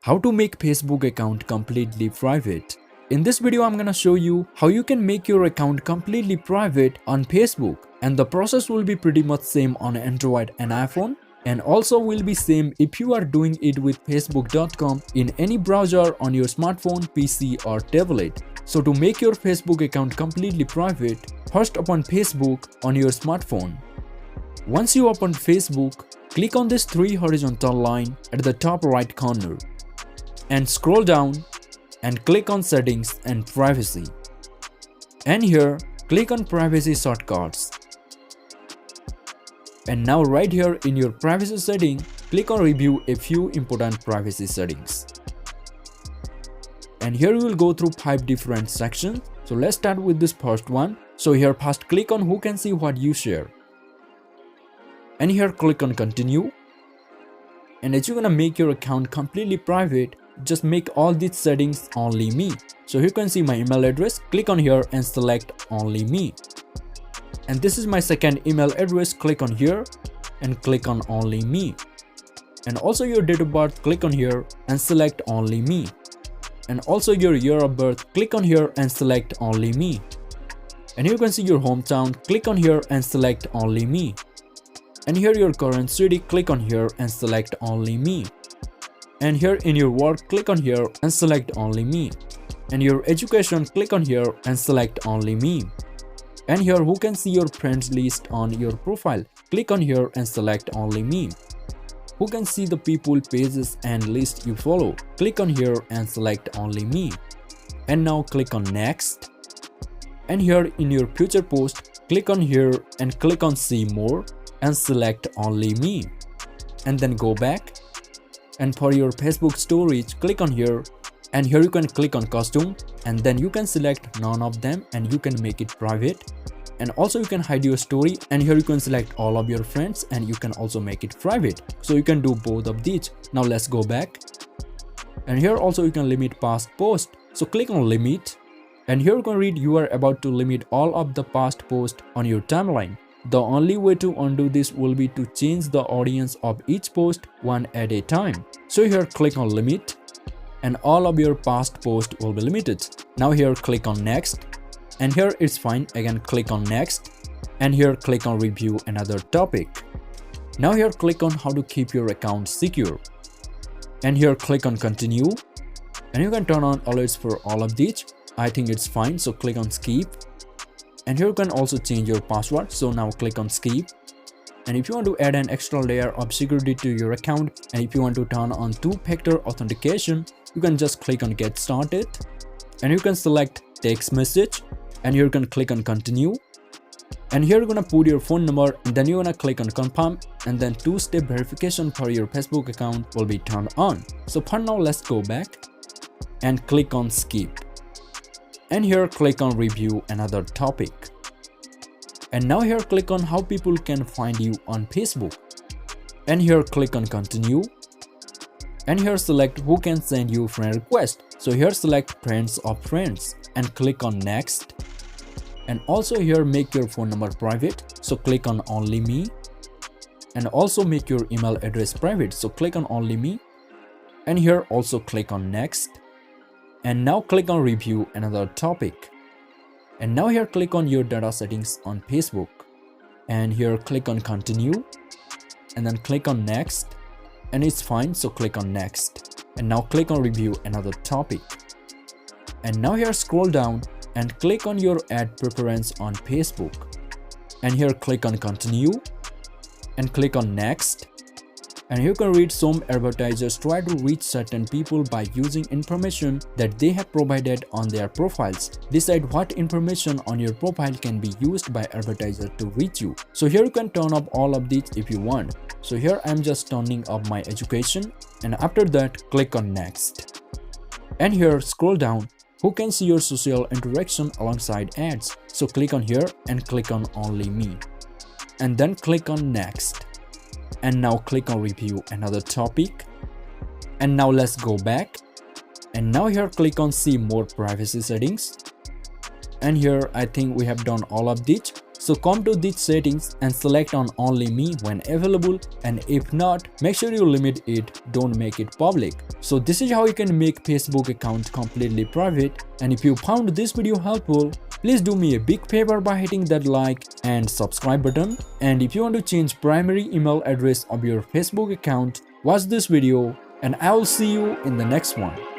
How to make Facebook account completely private. In this video, I'm gonna show you how you can make your account completely private on Facebook, and the process will be pretty much same on Android and iPhone, and also will be same if you are doing it with facebook.com in any browser on your smartphone, PC or tablet. So to make your Facebook account completely private, first open Facebook on your smartphone. Once you open Facebook, click on this 3 horizontal line at the top right corner and scroll down and click on Settings and Privacy. And here, click on Privacy Shortcuts. And now right here in your privacy setting, click on Review a few important privacy settings. And here you will go through 5 different sections. So let's start with this first one. So here first click on Who can see what you share. And here click on Continue. And as you're gonna make your account completely private, just make all these settings only me. So here you can see my email address, click on here and select only me. And this is my second email address, click on here and click on only me. And also your date of birth, click on here and select only me. And also your year of birth, click on here and select only me. And here you can see your hometown, click on here and select only me. And here your current city, click on here and select only me. And here in your work, click on here and select only me. And your education, click on here and select only me. And here who can see your friends list on your profile, click on here and select only me. Who can see the people, pages and list you follow, click on here and select only me. And now click on Next. And here in your future post, click on here and click on See More and select only me. And then go back. And for your Facebook storage, click on here and here you can click on Custom and then you can select none of them and you can make it private. And also you can hide your story and here you can select all of your friends and you can also make it private. So you can do both of these. Now let's go back. And here also you can limit past post. So click on Limit and here you can read you are about to limit all of the past posts on your timeline. The only way to undo this will be to change the audience of each post one at a time. So here click on Limit and all of your past posts will be limited. Now here click on Next and here it's fine. Again click on Next and here click on Review another topic. Now here click on How to keep your account secure and here click on Continue and you can turn on alerts for all of these. I think it's fine, so click on Skip. And here you can also change your password, so now click on Skip. And if you want to add an extra layer of security to your account and if you want to turn on 2-factor authentication, you can just click on Get Started and you can select Text Message and here you can click on Continue. And here you're gonna put your phone number and then you're gonna click on Confirm and then 2-step verification for your Facebook account will be turned on. So for now, let's go back and click on Skip. And here click on Review another topic. And now here click on How people can find you on Facebook. And here click on Continue. And here select Who can send you friend request. So here select Friends of Friends and click on Next. And also here make your phone number private. So click on Only Me. And also make your email address private. So click on Only Me. And here also click on Next. And now click on Review another topic. And now here click on your data settings on Facebook. And here click on Continue. And then click on Next. And it's fine, so click on Next. And now click on Review another topic. And now here scroll down and click on your ad preference on Facebook. And here click on Continue. And click on Next. And you can read some advertisers try to reach certain people by using information that they have provided on their profiles. Decide what information on your profile can be used by advertisers to reach you. So here you can turn off all of these if you want. So here I'm just turning off my education and after that click on Next. And here scroll down. Who can see your social interaction alongside ads? So click on here and click on Only Me. And then click on Next. And now click on Review another topic. And now let's go back. And now here click on See More privacy settings. And here I think we have done all of these. So come to these settings and select on only me when available, and if not, make sure you limit it, don't make it public. So this is how you can make Facebook account completely private. And if you found this video helpful, please do me a big favor by hitting that like and subscribe button. And if you want to change primary email address of your Facebook account, watch this video and I will see you in the next one.